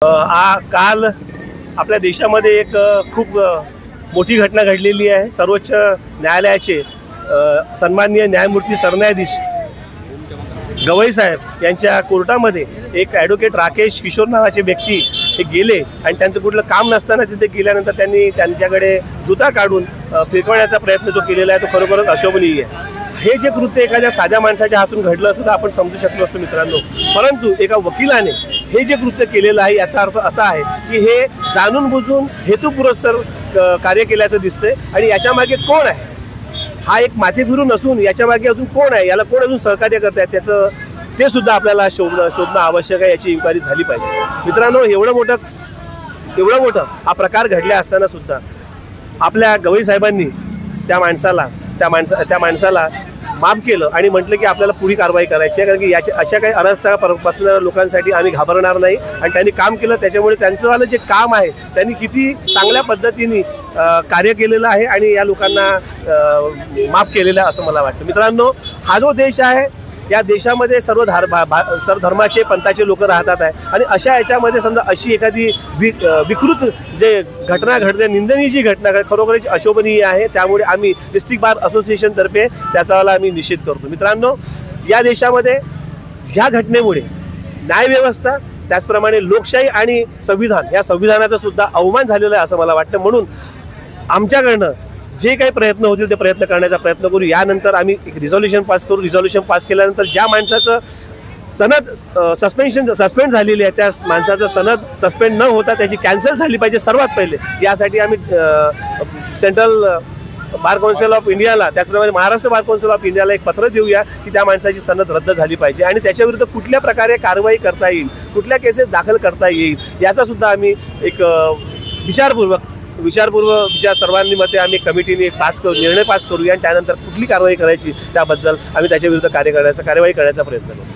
काल आपल्या देशामध्ये एक खूप मोठी घटना घडलेली आहे। सर्वोच्च न्यायालयाचे सन्माननीय न्यायमूर्ती सरन्यायाधीश गवई साहेब यांच्या कोर्टामध्ये एक ॲडव्होकेट राकेश किशोर नावाचे व्यक्ती हे गेले आणि त्यांचं कुठलं काम नसताना तिथे गेल्यानंतर त्यांनी त्यांच्याकडे जुता काढून फेकवण्याचा प्रयत्न जो केलेला आहे तो खरोखरच अशोभनीय आहे। हे जे कृत्य एखाद्या साध्या माणसाच्या हातून घडलं असं तर आपण समजू शकलो असतो मित्रांनो, परंतु एका वकिलाने हे जे कृत्य केलेलं आहे याचा अर्थ असा आहे की हे जाणून बुजून हेतुपुरस्सर कार्य केल्याचं दिसतंय। आणि याच्या मागे कोण आहे, हा एक माथे फिरून असून याच्या मागे अजून कोण आहे, याला कोण अजून सहकार्य करत आहे त्याचं ते सुद्धा आपल्याला शोधणं आवश्यक आहे। याची इन्क्वायरी झाली पाहिजे मित्रांनो। एवढं मोठं हा प्रकार घडला असताना सुद्धा आपल्या गवई साहेबांनी त्या माणसाला माफ केलं आणि म्हटलं की आपल्याला पुढील कारवाई करायची आहे, कारण की याच्या अशा काही अनास्था बसणाऱ्या लोकांसाठी आम्ही घाबरणार नाही। आणि त्यांनी काम केलं, त्याच्यामुळे त्यांचं वालं जे काम आहे त्यांनी किती चांगल्या पद्धतीने कार्य केलेलं आहे आणि या लोकांना माफ केलेलं आहे असं मला वाटतं। मित्रांनो, हा जो देश आहे या देशामध्ये सर्व धर्माचे पंथाचे लोक राहतात आहे आणि अशा याच्यामध्ये समजा अशी एखादी विकृत जे घटना घडते, निंदनीय जी घटना खरोखरच अशोभनीय आहे। त्यामुळे आम्ही डिस्ट्रिक्ट बार असोसिएशनतर्फे त्याचावाला आम्ही निषेध करतो। मित्रांनो, या देशामध्ये ह्या घटनेमुळे न्यायव्यवस्था त्याचप्रमाणे लोकशाही आणि संविधान या संविधानाचा सुद्धा अवमान झालेला आहे असं मला वाटतं। म्हणून आमच्याकडनं जे काही प्रयत्न होतील ते प्रयत्न करण्याचा प्रयत्न करू। यानंतर आम्ही एक रिझॉल्युशन पास करू। रिझॉल्युशन पास केल्यानंतर ज्या माणसाचं सनद सस्पेंड झालेली आहे त्या माणसाचं सनद सस्पेंड न होता त्याची कॅन्सल झाली पाहिजे सर्वात पहिले। यासाठी आम्ही सेंट्रल बार काउन्सिल ऑफ इंडियाला त्याचप्रमाणे महाराष्ट्र बार काउन्सिल ऑफ इंडियाला एक पत्र देऊया की त्या माणसाची सनद रद्द झाली पाहिजे आणि त्याच्याविरुद्ध कुठल्या प्रकारे कारवाई करता येईल, कुठल्या केसेस दाखल करता येईल याचा सुद्धा आम्ही एक विचार सर्वांनी मते आम्ही कमिटीने निर्णय पास करूया आणि त्यानंतर कुठली कारवाई करायची त्याबद्दल आम्ही त्याच्याविरुद्ध कार्यवाही करण्याचा प्रयत्न करू।